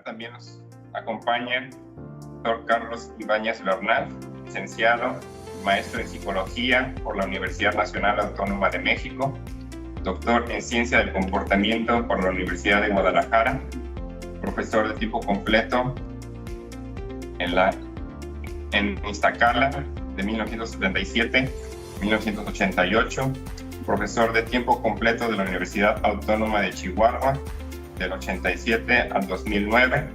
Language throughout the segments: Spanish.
también nos acompaña el doctor Carlos Ibáñez Bernal, licenciado, maestro en Psicología por la Universidad Nacional Autónoma de México, doctor en Ciencia del Comportamiento por la Universidad de Guadalajara, profesor de tiempo completo en Iztacala de 1977 a 1988, profesor de tiempo completo de la Universidad Autónoma de Chihuahua del 87 al 2009,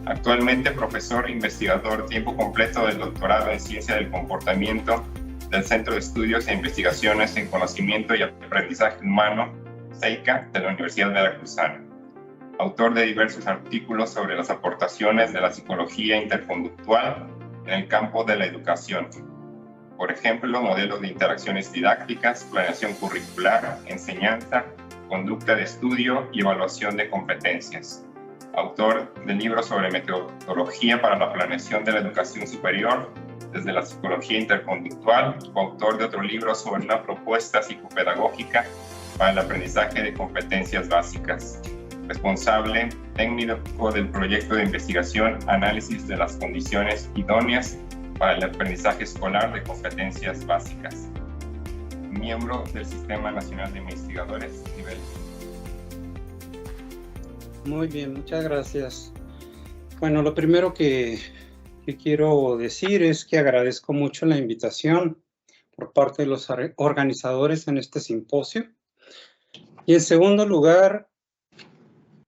actualmente profesor investigador tiempo completo del doctorado en Ciencia del Comportamiento del Centro de Estudios e Investigaciones en Conocimiento y Aprendizaje Humano, CEICA, de la Universidad Veracruzana. Autor de diversos artículos sobre las aportaciones de la psicología interconductual en el campo de la educación. Por ejemplo, modelos de interacciones didácticas, planeación curricular, enseñanza, conducta de estudio y evaluación de competencias. Autor de libros sobre metodología para la planeación de la educación superior desde la psicología interconductual, coautor de otro libro sobre una propuesta psicopedagógica para el aprendizaje de competencias básicas. Responsable técnico del proyecto de investigación Análisis de las condiciones idóneas para el aprendizaje escolar de competencias básicas. Miembro del Sistema Nacional de Investigadores, nivel. Muy bien, muchas gracias. Bueno, lo primero que quiero decir es que agradezco mucho la invitación por parte de los organizadores en este simposio. Y en segundo lugar,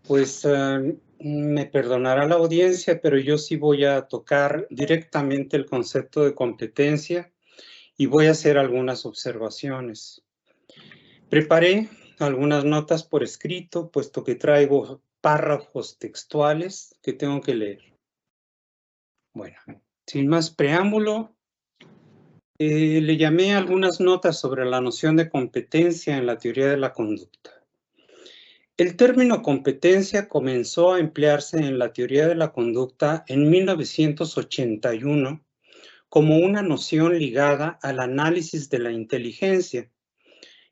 pues me perdonará la audiencia, pero yo sí voy a tocar directamente el concepto de competencia y voy a hacer algunas observaciones. Preparé algunas notas por escrito, puesto que traigo párrafos textuales que tengo que leer. Bueno, sin más preámbulo, le llamé algunas notas sobre la noción de competencia en la teoría de la conducta. El término competencia comenzó a emplearse en la teoría de la conducta en 1981 como una noción ligada al análisis de la inteligencia,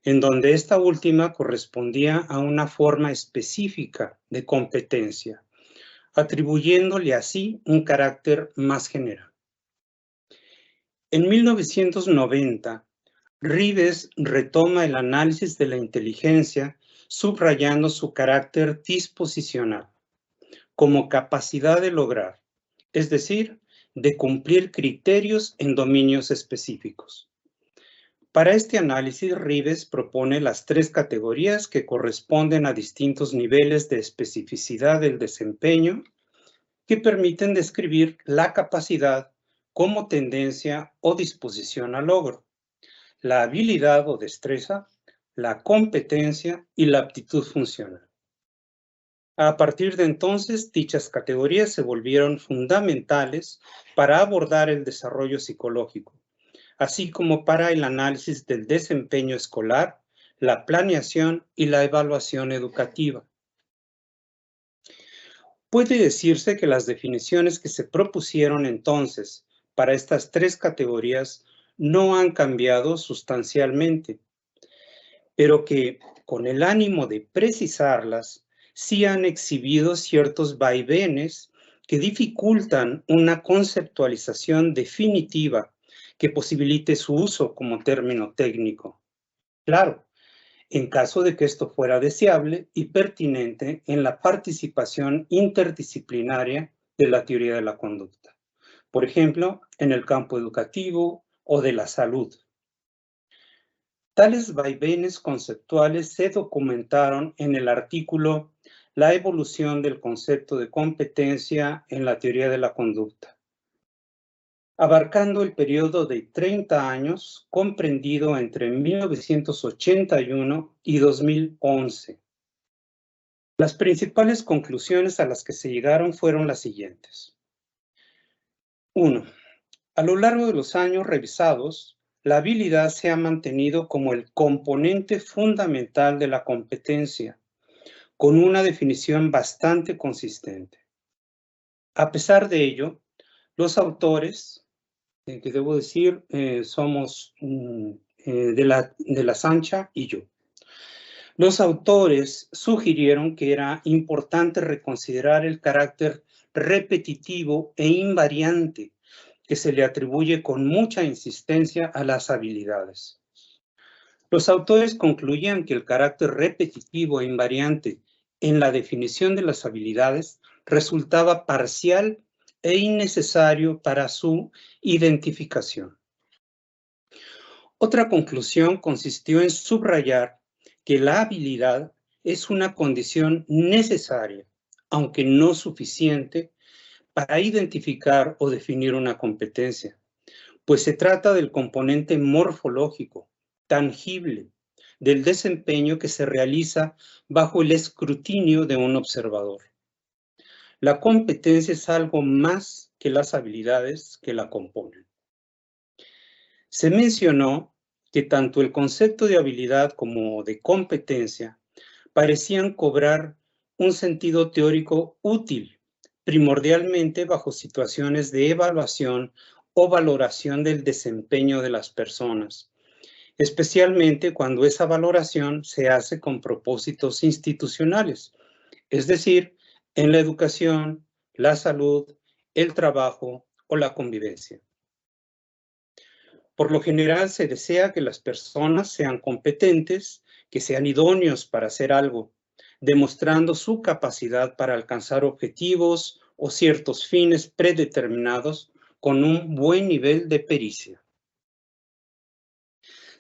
en donde esta última correspondía a una forma específica de competencia, atribuyéndole así un carácter más general. En 1990, Rives retoma el análisis de la inteligencia subrayando su carácter disposicional, como capacidad de lograr, es decir, de cumplir criterios en dominios específicos. Para este análisis, Rives propone las tres categorías que corresponden a distintos niveles de especificidad del desempeño que permiten describir la capacidad como tendencia o disposición al logro, la habilidad o destreza, la competencia y la aptitud funcional. A partir de entonces, dichas categorías se volvieron fundamentales para abordar el desarrollo psicológico, así como para el análisis del desempeño escolar, la planeación y la evaluación educativa. Puede decirse que las definiciones que se propusieron entonces para estas tres categorías no han cambiado sustancialmente, pero que, con el ánimo de precisarlas, sí han exhibido ciertos vaivenes que dificultan una conceptualización definitiva que posibilite su uso como término técnico. Claro, en caso de que esto fuera deseable y pertinente en la participación interdisciplinaria de la teoría de la conducta. Por ejemplo, en el campo educativo o de la salud. Tales vaivenes conceptuales se documentaron en el artículo La evolución del concepto de competencia en la teoría de la conducta, abarcando el periodo de 30 años comprendido entre 1981 y 2011. Las principales conclusiones a las que se llegaron fueron las siguientes. 1. A lo largo de los años revisados, la habilidad se ha mantenido como el componente fundamental de la competencia, con una definición bastante consistente. A pesar de ello, los autores, que debo decir, somos de la Sancha y yo, Los autores sugirieron que era importante reconsiderar el carácter repetitivo e invariante que se le atribuye con mucha insistencia a las habilidades. Los autores concluían que el carácter repetitivo e invariante en la definición de las habilidades resultaba parcial e innecesario para su identificación. Otra conclusión consistió en subrayar que la habilidad es una condición necesaria, aunque no suficiente, para identificar o definir una competencia, pues se trata del componente morfológico, tangible, del desempeño que se realiza bajo el escrutinio de un observador. La competencia es algo más que las habilidades que la componen. Se mencionó que tanto el concepto de habilidad como de competencia parecían cobrar un sentido teórico útil, primordialmente bajo situaciones de evaluación o valoración del desempeño de las personas, especialmente cuando esa valoración se hace con propósitos institucionales, es decir, en la educación, la salud, el trabajo o la convivencia. Por lo general se desea que las personas sean competentes, que sean idóneos para hacer algo, demostrando su capacidad para alcanzar objetivos o ciertos fines predeterminados con un buen nivel de pericia.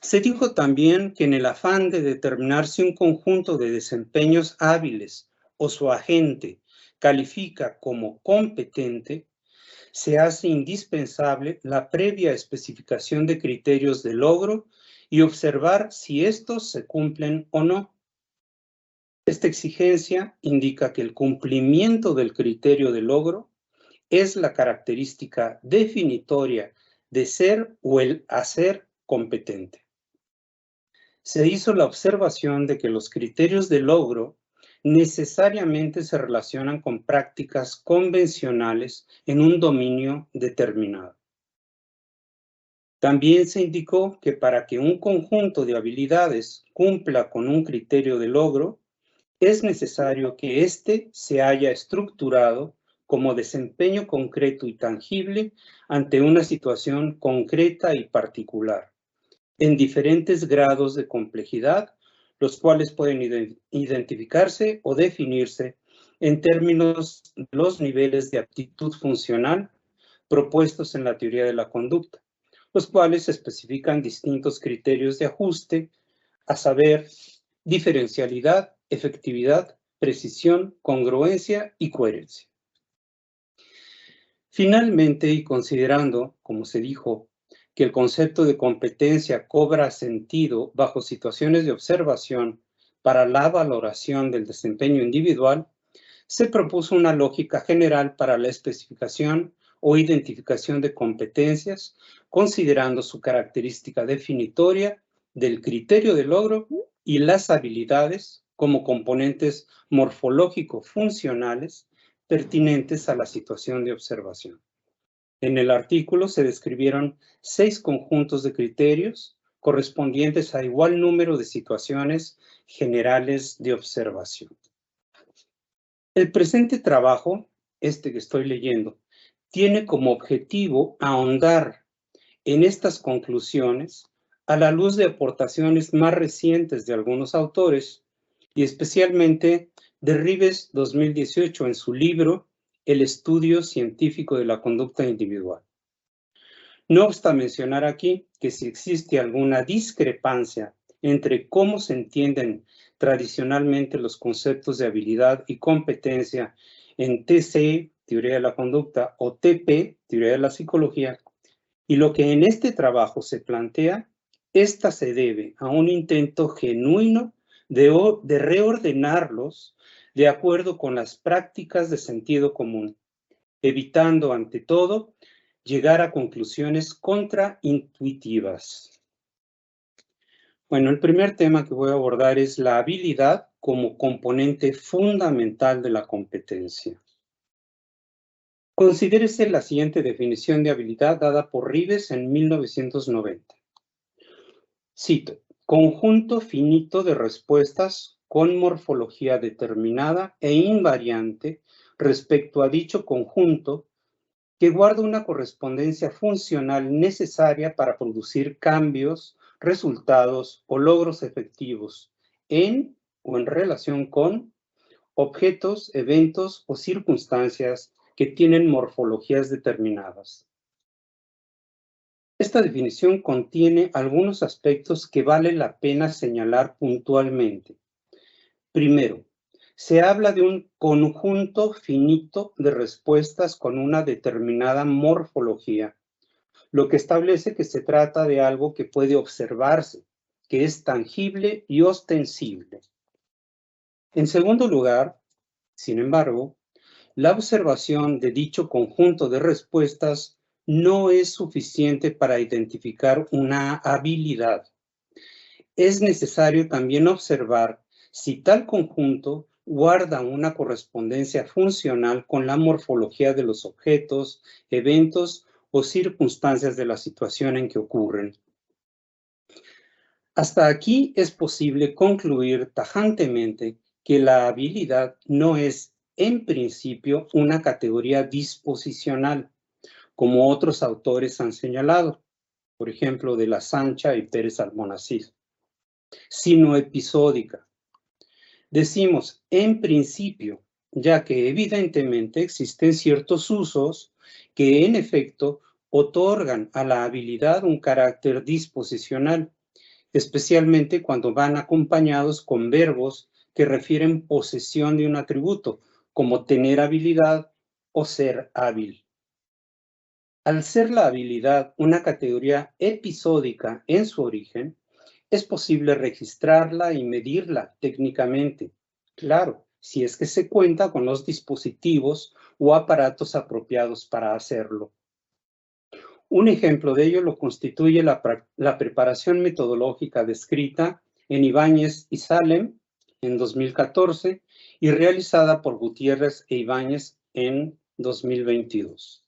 Se dijo también que en el afán de determinar si un conjunto de desempeños hábiles o su agente califica como competente, se hace indispensable la previa especificación de criterios de logro y observar si estos se cumplen o no. Esta exigencia indica que el cumplimiento del criterio de logro es la característica definitoria de ser o el hacer competente. Se hizo la observación de que los criterios de logro necesariamente se relacionan con prácticas convencionales en un dominio determinado. También se indicó que para que un conjunto de habilidades cumpla con un criterio de logro, es necesario que éste se haya estructurado como desempeño concreto y tangible ante una situación concreta y particular, en diferentes grados de complejidad, los cuales pueden identificarse o definirse en términos de los niveles de aptitud funcional propuestos en la teoría de la conducta, los cuales especifican distintos criterios de ajuste, a saber, diferencialidad, efectividad, precisión, congruencia y coherencia. Finalmente, y considerando, como se dijo, que el concepto de competencia cobra sentido bajo situaciones de observación para la valoración del desempeño individual, se propuso una lógica general para la especificación o identificación de competencias, considerando su característica definitoria del criterio de logro y las habilidades como componentes morfológico-funcionales pertinentes a la situación de observación. En el artículo se describieron 6 conjuntos de criterios correspondientes a igual número de situaciones generales de observación. El presente trabajo, este que estoy leyendo, tiene como objetivo ahondar en estas conclusiones a la luz de aportaciones más recientes de algunos autores y especialmente de Rives 2018 en su libro El estudio científico de la conducta individual. No obsta mencionar aquí que si existe alguna discrepancia entre cómo se entienden tradicionalmente los conceptos de habilidad y competencia en TC, teoría de la conducta, o TP, teoría de la psicología, y lo que en este trabajo se plantea, esta se debe a un intento genuino de reordenarlos de acuerdo con las prácticas de sentido común, evitando ante todo llegar a conclusiones contraintuitivas. Bueno, el primer tema que voy a abordar es la habilidad como componente fundamental de la competencia. Considérese la siguiente definición de habilidad dada por Rives en 1990. Cito: conjunto finito de respuestas con morfología determinada e invariante respecto a dicho conjunto que guarda una correspondencia funcional necesaria para producir cambios, resultados o logros efectivos en o en relación con objetos, eventos o circunstancias que tienen morfologías determinadas. Esta definición contiene algunos aspectos que vale la pena señalar puntualmente. Primero, se habla de un conjunto finito de respuestas con una determinada morfología, lo que establece que se trata de algo que puede observarse, que es tangible y ostensible. En segundo lugar, sin embargo, la observación de dicho conjunto de respuestas no es suficiente para identificar una habilidad. Es necesario también observar si tal conjunto guarda una correspondencia funcional con la morfología de los objetos, eventos o circunstancias de la situación en que ocurren. Hasta aquí es posible concluir tajantemente que la habilidad no es, en principio, una categoría disposicional, como otros autores han señalado, por ejemplo, de La Sancha y Pérez Almonacid, sino episódica. Decimos en principio, ya que evidentemente existen ciertos usos que en efecto otorgan a la habilidad un carácter disposicional, especialmente cuando van acompañados con verbos que refieren posesión de un atributo, como tener habilidad o ser hábil. Al ser la habilidad una categoría episódica en su origen, es posible registrarla y medirla técnicamente. Claro, si es que se cuenta con los dispositivos o aparatos apropiados para hacerlo. Un ejemplo de ello lo constituye la preparación metodológica descrita en Ibáñez y Salem en 2014 y realizada por Gutiérrez e Ibáñez en 2022.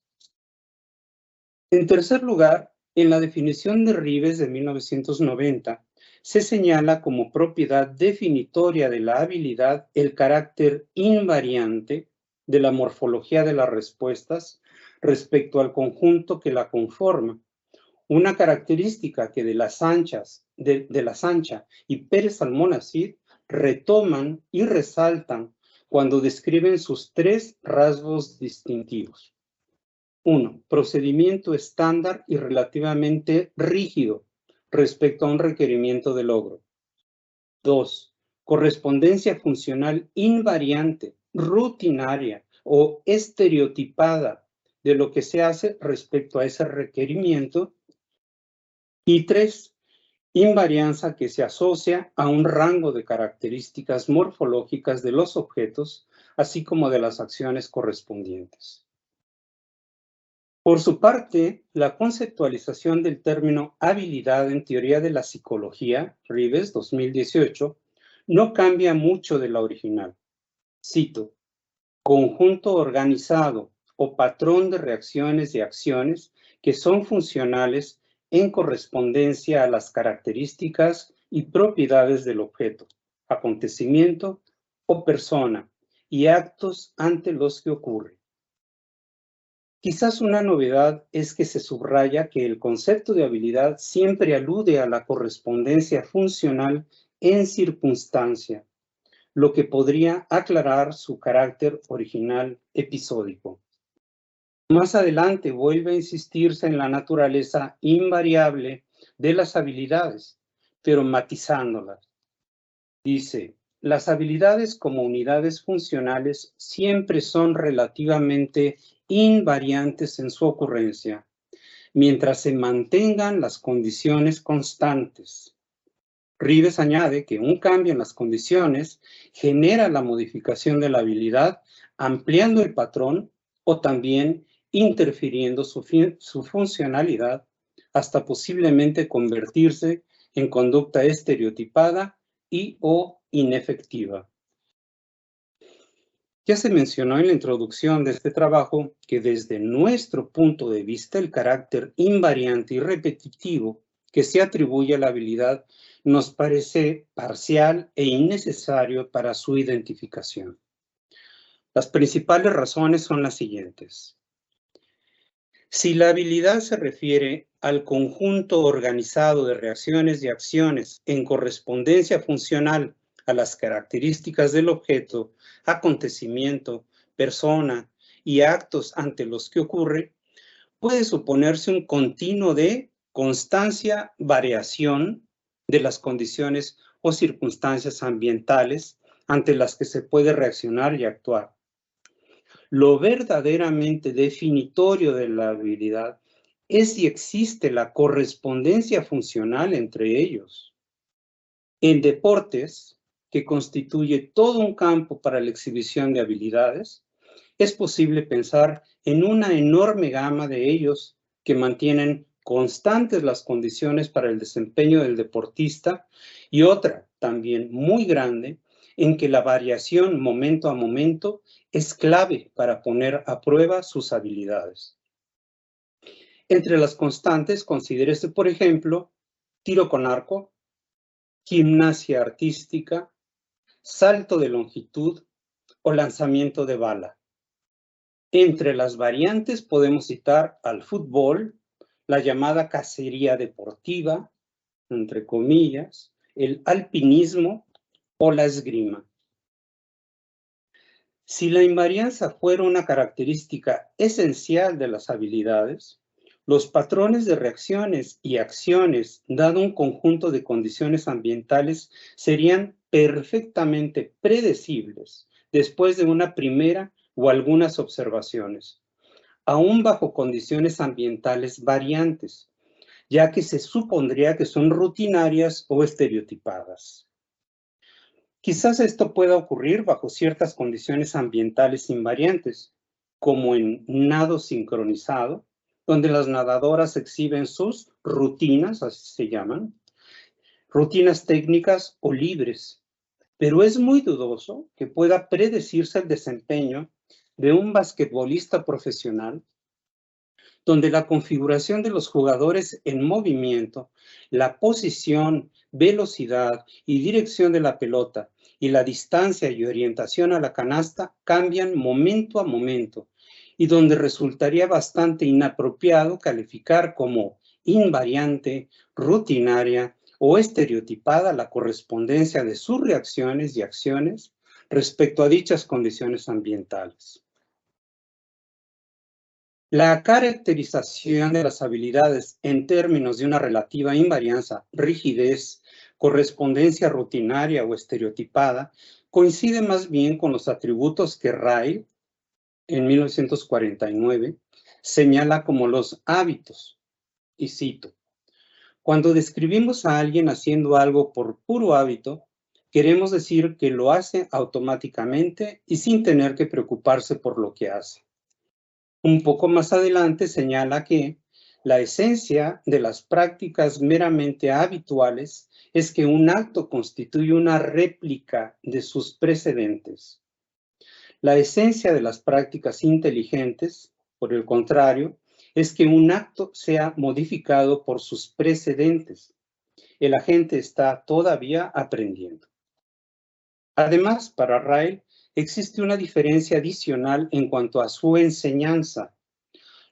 En tercer lugar, en la definición de Rives de 1990, se señala como propiedad definitoria de la habilidad el carácter invariante de la morfología de las respuestas respecto al conjunto que la conforma, una característica que de la Sancha y Pérez Almonacid retoman y resaltan cuando describen sus tres rasgos distintivos. 1. Procedimiento estándar y relativamente rígido respecto a un requerimiento de logro. 2. Correspondencia funcional invariante, rutinaria o estereotipada de lo que se hace respecto a ese requerimiento. Y 3. Invarianza que se asocia a un rango de características morfológicas de los objetos, así como de las acciones correspondientes. Por su parte, la conceptualización del término habilidad en teoría de la psicología, Rives 2018, no cambia mucho de la original. Cito, conjunto organizado o patrón de reacciones y acciones que son funcionales en correspondencia a las características y propiedades del objeto, acontecimiento o persona y actos ante los que ocurre. Quizás una novedad es que se subraya que el concepto de habilidad siempre alude a la correspondencia funcional en circunstancia, lo que podría aclarar su carácter original episódico. Más adelante vuelve a insistirse en la naturaleza invariable de las habilidades, pero matizándolas. Dice, las habilidades como unidades funcionales siempre son relativamente invariantes en su ocurrencia, mientras se mantengan las condiciones constantes. Rives añade que un cambio en las condiciones genera la modificación de la habilidad, ampliando el patrón o también interfiriendo su funcionalidad hasta posiblemente convertirse en conducta estereotipada y o inefectiva. Ya se mencionó en la introducción de este trabajo que desde nuestro punto de vista el carácter invariante y repetitivo que se atribuye a la habilidad nos parece parcial e innecesario para su identificación. Las principales razones son las siguientes. Si la habilidad se refiere al conjunto organizado de reacciones y acciones en correspondencia funcional a las características del objeto, acontecimiento, persona y actos ante los que ocurre, puede suponerse un continuo de constancia, variación de las condiciones o circunstancias ambientales ante las que se puede reaccionar y actuar. Lo verdaderamente definitorio de la habilidad es si existe la correspondencia funcional entre ellos. En deportes, que constituye todo un campo para la exhibición de habilidades, es posible pensar en una enorme gama de ellos que mantienen constantes las condiciones para el desempeño del deportista y otra también muy grande en que la variación momento a momento es clave para poner a prueba sus habilidades. Entre las constantes, considérese, por ejemplo, tiro con arco, gimnasia artística, salto de longitud o lanzamiento de bala. Entre las variantes podemos citar al fútbol, la llamada cacería deportiva, entre comillas, el alpinismo o la esgrima. Si la invarianza fuera una característica esencial de las habilidades, los patrones de reacciones y acciones, dado un conjunto de condiciones ambientales, serían perfectamente predecibles después de una primera o algunas observaciones, aún bajo condiciones ambientales variantes, ya que se supondría que son rutinarias o estereotipadas. Quizás esto pueda ocurrir bajo ciertas condiciones ambientales invariantes, como en nado sincronizado, donde las nadadoras exhiben sus rutinas, así se llaman, rutinas técnicas o libres, pero es muy dudoso que pueda predecirse el desempeño de un basquetbolista profesional, donde la configuración de los jugadores en movimiento, la posición, velocidad y dirección de la pelota y la distancia y orientación a la canasta cambian momento a momento y donde resultaría bastante inapropiado calificar como invariante, rutinaria o estereotipada la correspondencia de sus reacciones y acciones respecto a dichas condiciones ambientales. La caracterización de las habilidades en términos de una relativa invarianza, rigidez, correspondencia rutinaria o estereotipada coincide más bien con los atributos que Ryle, en 1949, señala como los hábitos. Y cito, cuando describimos a alguien haciendo algo por puro hábito, queremos decir que lo hace automáticamente y sin tener que preocuparse por lo que hace. Un poco más adelante señala que la esencia de las prácticas meramente habituales es que un acto constituye una réplica de sus precedentes. La esencia de las prácticas inteligentes, por el contrario, es que un acto sea modificado por sus precedentes. El agente está todavía aprendiendo. Además, para Ryle, existe una diferencia adicional en cuanto a su enseñanza.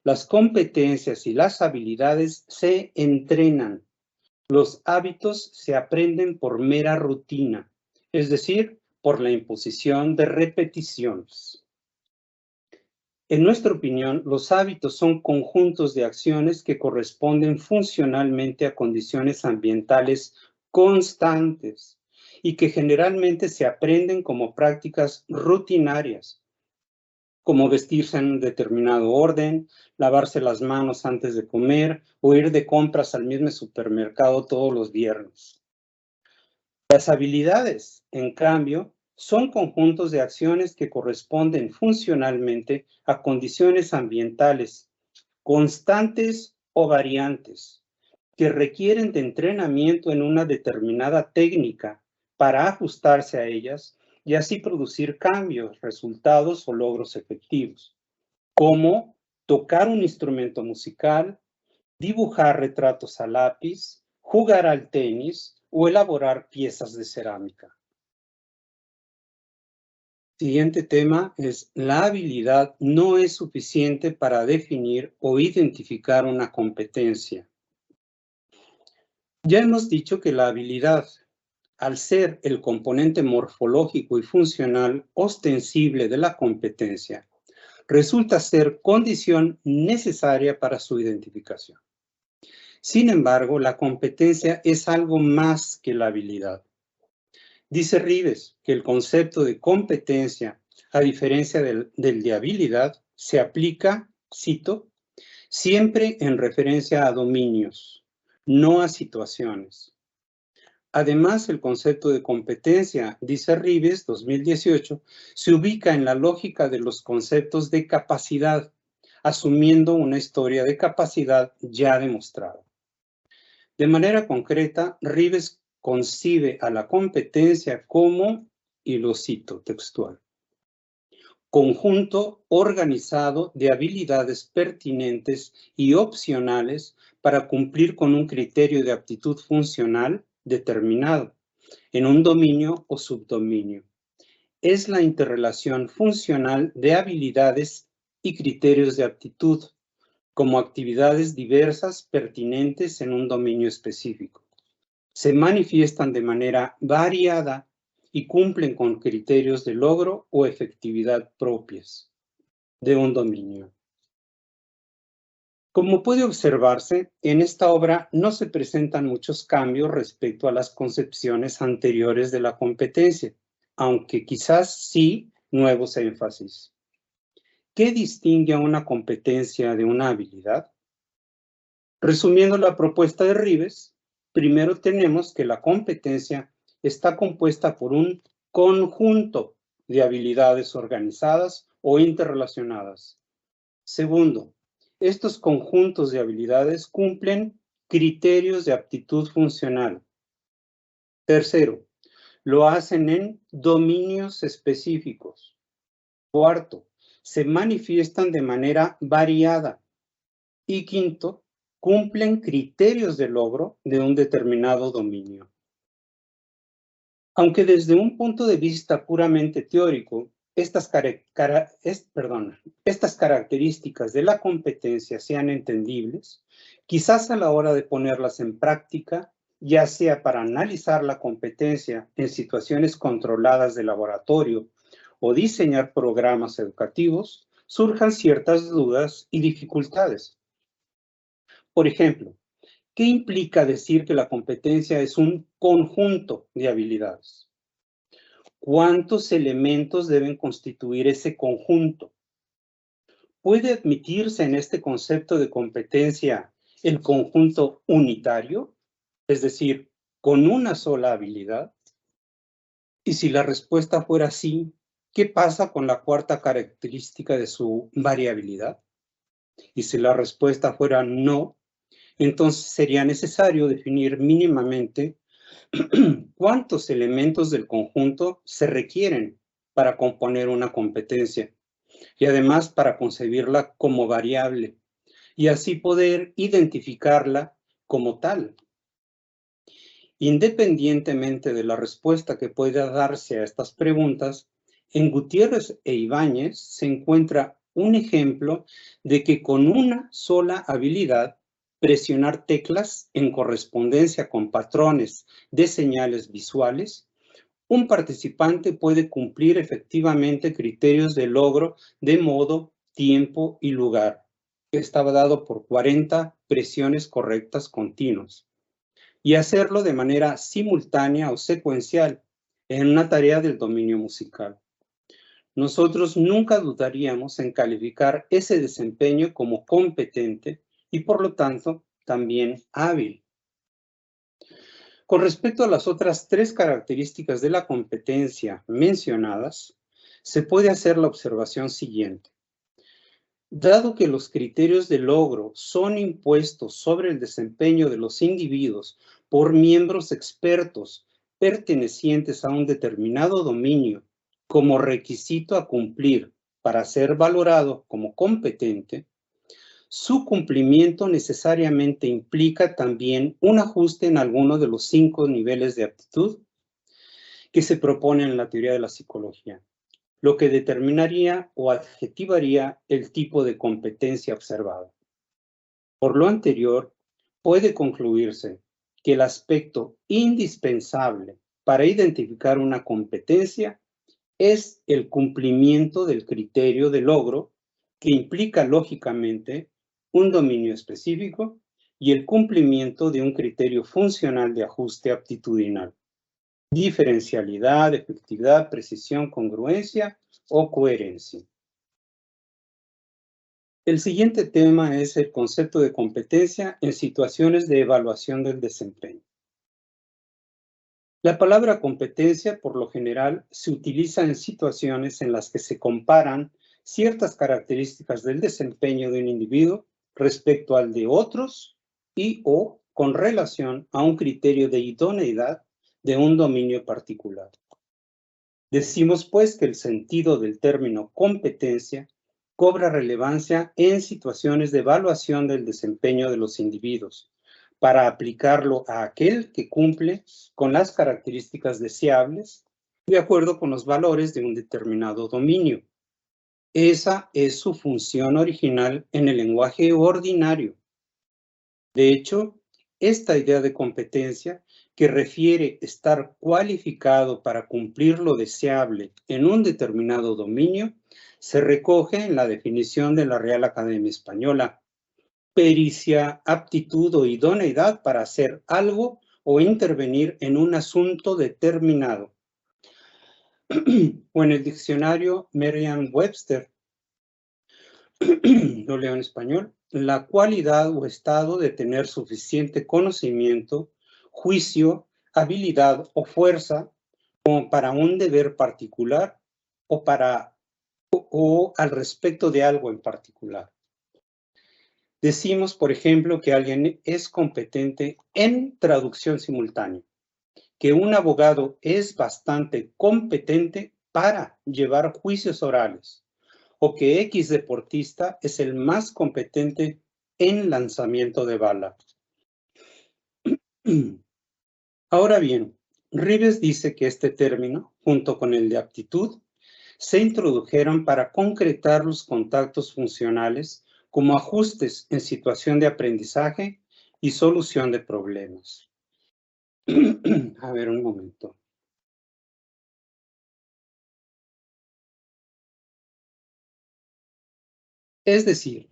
Las competencias y las habilidades se entrenan. Los hábitos se aprenden por mera rutina, es decir, por la imposición de repeticiones. En nuestra opinión, los hábitos son conjuntos de acciones que corresponden funcionalmente a condiciones ambientales constantes y que generalmente se aprenden como prácticas rutinarias, como vestirse en un determinado orden, lavarse las manos antes de comer o ir de compras al mismo supermercado todos los viernes. Las habilidades, en cambio, son conjuntos de acciones que corresponden funcionalmente a condiciones ambientales constantes o variantes, que requieren de entrenamiento en una determinada técnica para ajustarse a ellas y así producir cambios, resultados o logros efectivos, como tocar un instrumento musical, dibujar retratos a lápiz jugar al tenis o elaborar piezas de cerámica. Siguiente tema es: la habilidad no es suficiente para definir o identificar una competencia. Ya hemos dicho que la habilidad, al ser el componente morfológico y funcional ostensible de la competencia, resulta ser condición necesaria para su identificación. Sin embargo, la competencia es algo más que la habilidad. Dice Rives que el concepto de competencia, a diferencia del de habilidad, se aplica, cito, siempre en referencia a dominios, no a situaciones. Además, el concepto de competencia, dice Rives, 2018, se ubica en la lógica de los conceptos de capacidad, asumiendo una historia de capacidad ya demostrada. De manera concreta, Rives concibe a la competencia como, y lo cito textual, conjunto organizado de habilidades pertinentes y opcionales para cumplir con un criterio de aptitud funcional determinado en un dominio o subdominio. Es la interrelación funcional de habilidades y criterios de aptitud como actividades diversas pertinentes en un dominio específico. Se manifiestan de manera variada y cumplen con criterios de logro o efectividad propias de un dominio. Como puede observarse, en esta obra no se presentan muchos cambios respecto a las concepciones anteriores de la competencia, aunque quizás sí nuevos énfasis. ¿Qué distingue a una competencia de una habilidad? Resumiendo la propuesta de Rives, primero tenemos que la competencia está compuesta por un conjunto de habilidades organizadas o interrelacionadas. Segundo, estos conjuntos de habilidades cumplen criterios de aptitud funcional. Tercero, lo hacen en dominios específicos. Cuarto, se manifiestan de manera variada. Y quinto, cumplen criterios de logro de un determinado dominio. Aunque desde un punto de vista puramente teórico, estas características de la competencia sean entendibles, quizás a la hora de ponerlas en práctica, ya sea para analizar la competencia en situaciones controladas de laboratorio o diseñar programas educativos, surjan ciertas dudas y dificultades. Por ejemplo, ¿qué implica decir que la competencia es un conjunto de habilidades? ¿Cuántos elementos deben constituir ese conjunto? ¿Puede admitirse en este concepto de competencia el conjunto unitario? Es decir, con una sola habilidad. Y si la respuesta fuera sí, ¿qué pasa con la cuarta característica de su variabilidad? Y si la respuesta fuera no, entonces sería necesario definir mínimamente cuántos elementos del conjunto se requieren para componer una competencia y además para concebirla como variable y así poder identificarla como tal. Independientemente de la respuesta que pueda darse a estas preguntas, en Gutiérrez e Ibáñez se encuentra un ejemplo de que con una sola habilidad, presionar teclas en correspondencia con patrones de señales visuales, un participante puede cumplir efectivamente criterios de logro de modo, tiempo y lugar, que estaba dado por 40 presiones correctas continuas, y hacerlo de manera simultánea o secuencial en una tarea del dominio musical. Nosotros nunca dudaríamos en calificar ese desempeño como competente y por lo tanto también hábil. Con respecto a las otras tres características de la competencia mencionadas, se puede hacer la observación siguiente. Dado que los criterios de logro son impuestos sobre el desempeño de los individuos por miembros expertos pertenecientes a un determinado dominio como requisito a cumplir para ser valorado como competente, su cumplimiento necesariamente implica también un ajuste en alguno de los 5 niveles de aptitud que se proponen en la teoría de la psicología, lo que determinaría o adjetivaría el tipo de competencia observada. Por lo anterior, puede concluirse que el aspecto indispensable para identificar una competencia es el cumplimiento del criterio de logro, que implica lógicamente un dominio específico y el cumplimiento de un criterio funcional de ajuste aptitudinal. Diferencialidad, efectividad, precisión, congruencia o coherencia. El siguiente tema es el concepto de competencia en situaciones de evaluación del desempeño. La palabra competencia, por lo general, se utiliza en situaciones en las que se comparan ciertas características del desempeño de un individuo respecto al de otros y o con relación a un criterio de idoneidad de un dominio particular. Decimos, pues, que el sentido del término competencia cobra relevancia en situaciones de evaluación del desempeño de los individuos, para aplicarlo a aquel que cumple con las características deseables de acuerdo con los valores de un determinado dominio. Esa es su función original en el lenguaje ordinario. De hecho, esta idea de competencia, que refiere estar cualificado para cumplir lo deseable en un determinado dominio, se recoge en la definición de la Real Academia Española: pericia, aptitud o idoneidad para hacer algo o intervenir en un asunto determinado. O en el diccionario Merriam-Webster, lo leo en español: la cualidad o estado de tener suficiente conocimiento, juicio, habilidad o fuerza como para un deber particular o al respecto de algo en particular. Decimos, por ejemplo, que alguien es competente en traducción simultánea, que un abogado es bastante competente para llevar juicios orales, o que X deportista es el más competente en lanzamiento de bala. Ahora bien, Rives dice que este término, junto con el de aptitud, se introdujeron para concretar los contactos funcionales como ajustes en situación de aprendizaje y solución de problemas. A ver, un momento. Es decir,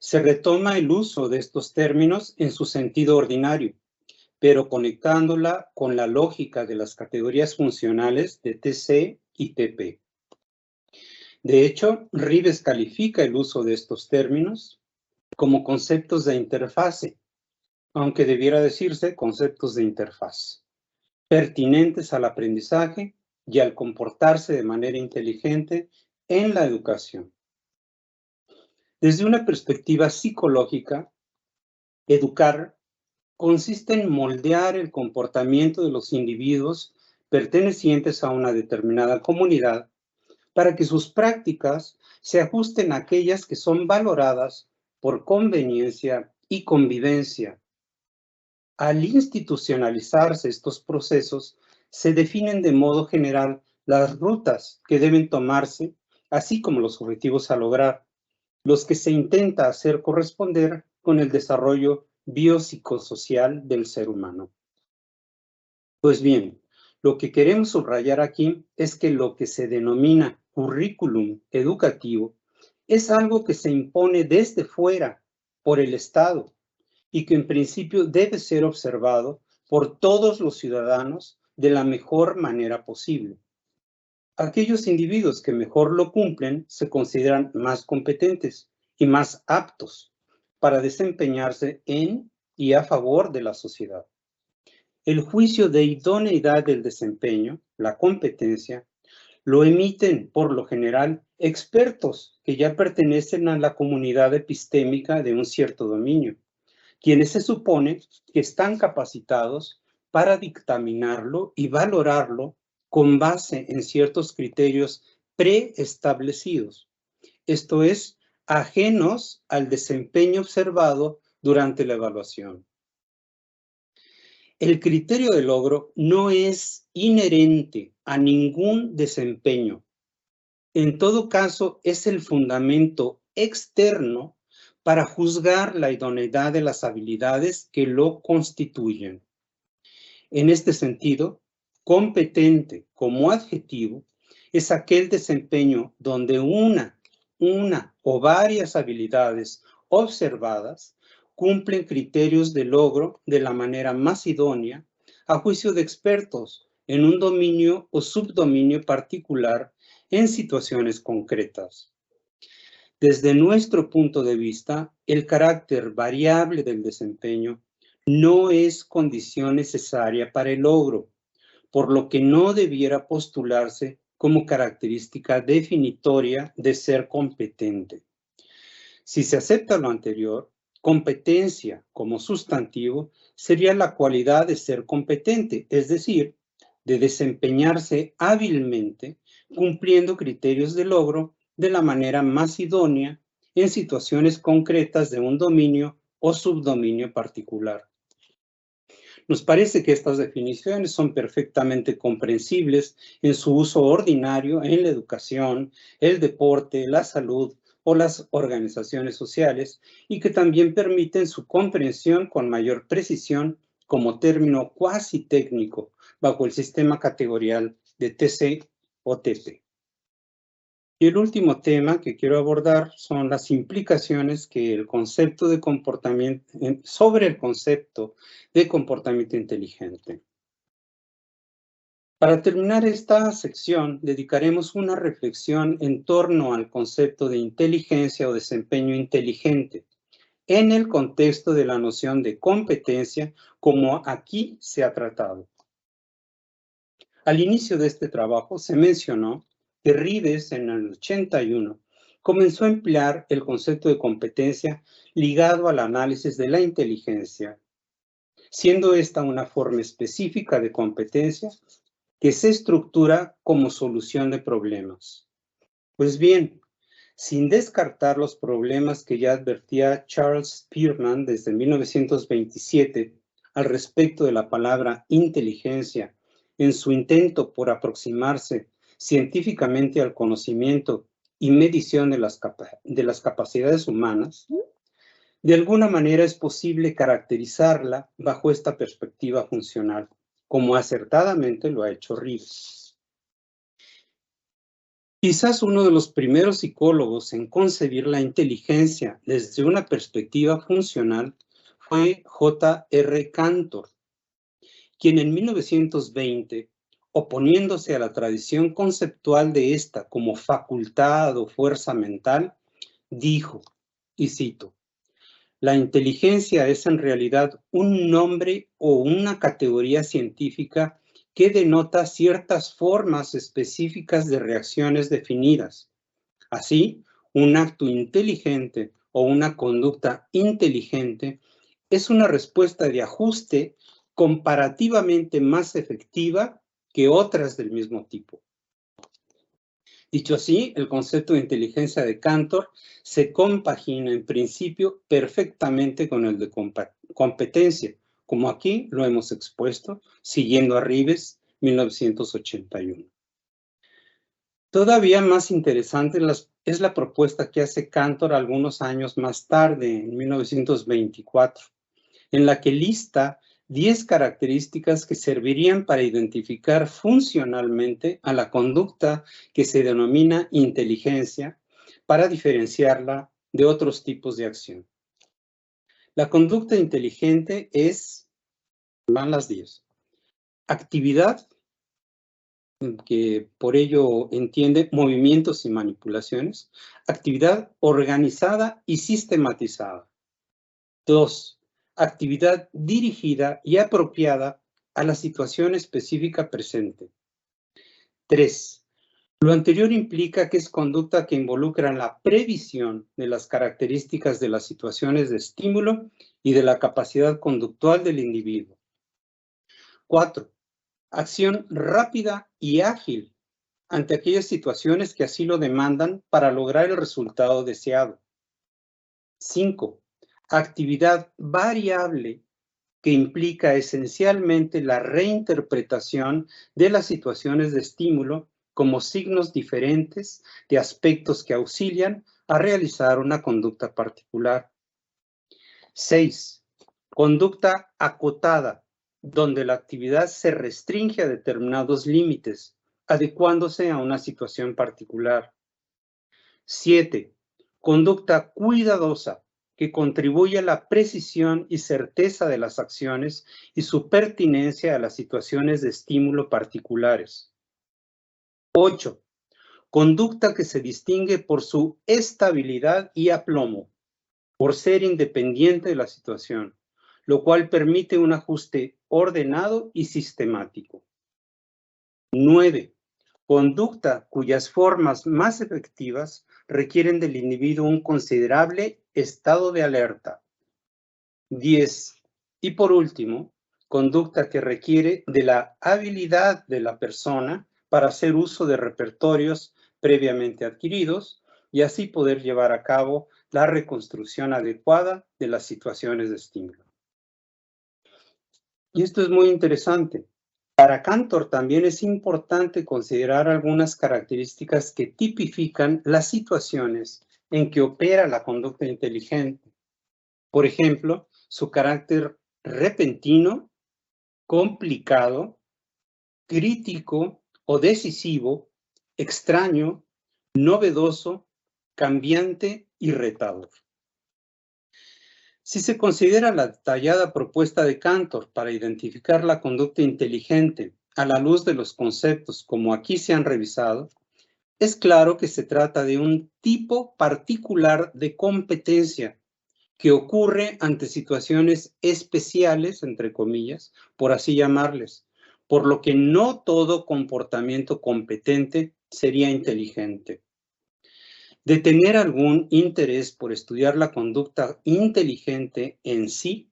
se retoma el uso de estos términos en su sentido ordinario, pero conectándola con la lógica de las categorías funcionales de TC y TP. De hecho, Rives califica el uso de estos términos como conceptos de interfase, aunque debiera decirse conceptos de interfaz, pertinentes al aprendizaje y al comportarse de manera inteligente en la educación. Desde una perspectiva psicológica, educar consiste en moldear el comportamiento de los individuos pertenecientes a una determinada comunidad para que sus prácticas se ajusten a aquellas que son valoradas por conveniencia y convivencia. Al institucionalizarse estos procesos, se definen de modo general las rutas que deben tomarse, así como los objetivos a lograr, los que se intenta hacer corresponder con el desarrollo biopsicosocial del ser humano. Pues bien, lo que queremos subrayar aquí es que lo que se denomina currículum educativo es algo que se impone desde fuera por el Estado y que en principio debe ser observado por todos los ciudadanos de la mejor manera posible. Aquellos individuos que mejor lo cumplen se consideran más competentes y más aptos para desempeñarse en y a favor de la sociedad. El juicio de idoneidad del desempeño, la competencia, lo emiten por lo general expertos que ya pertenecen a la comunidad epistémica de un cierto dominio, quienes se supone que están capacitados para dictaminarlo y valorarlo con base en ciertos criterios preestablecidos, esto es, ajenos al desempeño observado durante la evaluación. El criterio de logro no es inherente a ningún desempeño. En todo caso, es el fundamento externo para juzgar la idoneidad de las habilidades que lo constituyen. En este sentido, competente como adjetivo es aquel desempeño donde una o varias habilidades observadas cumplen criterios de logro de la manera más idónea a juicio de expertos en un dominio o subdominio particular en situaciones concretas. Desde nuestro punto de vista, el carácter variable del desempeño no es condición necesaria para el logro, por lo que no debiera postularse como característica definitoria de ser competente. Si se acepta lo anterior, competencia como sustantivo sería la cualidad de ser competente, es decir, de desempeñarse hábilmente, cumpliendo criterios de logro de la manera más idónea en situaciones concretas de un dominio o subdominio particular. Nos parece que estas definiciones son perfectamente comprensibles en su uso ordinario en la educación, el deporte, la salud o las organizaciones sociales y que también permiten su comprensión con mayor precisión como término cuasi técnico bajo el sistema categorial de TC o TP. Y el último tema que quiero abordar son las implicaciones que el concepto de comportamiento, sobre el concepto de comportamiento inteligente. Para terminar esta sección, dedicaremos una reflexión en torno al concepto de inteligencia o desempeño inteligente, en el contexto de la noción de competencia, como aquí se ha tratado. Al inicio de este trabajo se mencionó que Rives, en el 81, comenzó a emplear el concepto de competencia ligado al análisis de la inteligencia, siendo esta una forma específica de competencia que se estructura como solución de problemas. Pues bien, sin descartar los problemas que ya advertía Charles Spearman desde 1927 al respecto de la palabra inteligencia en su intento por aproximarse científicamente al conocimiento y medición de las capacidades humanas, de alguna manera es posible caracterizarla bajo esta perspectiva funcional, como acertadamente lo ha hecho Rives. Quizás uno de los primeros psicólogos en concebir la inteligencia desde una perspectiva funcional fue J.R. Cantor, quien en 1920, oponiéndose a la tradición conceptual de esta como facultad o fuerza mental, dijo, y cito, «La inteligencia es en realidad un nombre o una categoría científica que denota ciertas formas específicas de reacciones definidas. Así, un acto inteligente o una conducta inteligente es una respuesta de ajuste comparativamente más efectiva que otras del mismo tipo». Dicho así, el concepto de inteligencia de Cantor se compagina en principio perfectamente con el de competencia, como aquí lo hemos expuesto, siguiendo a Rives, 1981. Todavía más interesante es la propuesta que hace Cantor algunos años más tarde, en 1924, en la que lista 10 características que servirían para identificar funcionalmente a la conducta que se denomina inteligencia para diferenciarla de otros tipos de acción. La conducta inteligente van las 10. Actividad, que por ello entiende movimientos y manipulaciones. Actividad organizada y sistematizada. 2. Actividad dirigida y apropiada a la situación específica presente. 3. Lo anterior implica que es conducta que involucra la previsión de las características de las situaciones de estímulo y de la capacidad conductual del individuo. 4. Acción rápida y ágil ante aquellas situaciones que así lo demandan para lograr el resultado deseado. 5. Actividad variable que implica esencialmente la reinterpretación de las situaciones de estímulo como signos diferentes de aspectos que auxilian a realizar una conducta particular. 6. Conducta acotada, donde la actividad se restringe a determinados límites, adecuándose a una situación particular. 7. Conducta cuidadosa, que contribuye a la precisión y certeza de las acciones y su pertinencia a las situaciones de estímulo particulares. 8. Conducta que se distingue por su estabilidad y aplomo, por ser independiente de la situación, lo cual permite un ajuste ordenado y sistemático. 9. Conducta cuyas formas más efectivas requieren del individuo un considerable estado de alerta. 10. Y por último, conducta que requiere de la habilidad de la persona para hacer uso de repertorios previamente adquiridos y así poder llevar a cabo la reconstrucción adecuada de las situaciones de estímulo. Y esto es muy interesante. Para Cantor también es importante considerar algunas características que tipifican las situaciones en que opera la conducta inteligente. Por ejemplo, su carácter repentino, complicado, crítico o decisivo, extraño, novedoso, cambiante y retador. Si se considera la detallada propuesta de Cantor para identificar la conducta inteligente a la luz de los conceptos como aquí se han revisado, es claro que se trata de un tipo particular de competencia que ocurre ante situaciones especiales, entre comillas, por así llamarles, por lo que no todo comportamiento competente sería inteligente. De tener algún interés por estudiar la conducta inteligente en sí,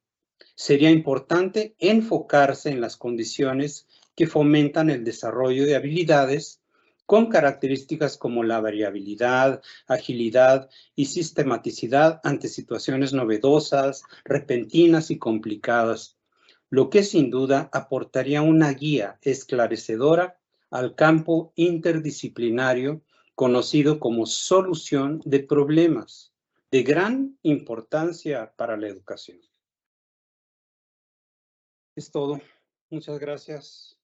sería importante enfocarse en las condiciones que fomentan el desarrollo de habilidades con características como la variabilidad, agilidad y sistematicidad ante situaciones novedosas, repentinas y complicadas, lo que sin duda aportaría una guía esclarecedora al campo interdisciplinario conocido como solución de problemas de gran importancia para la educación. Es todo. Muchas gracias.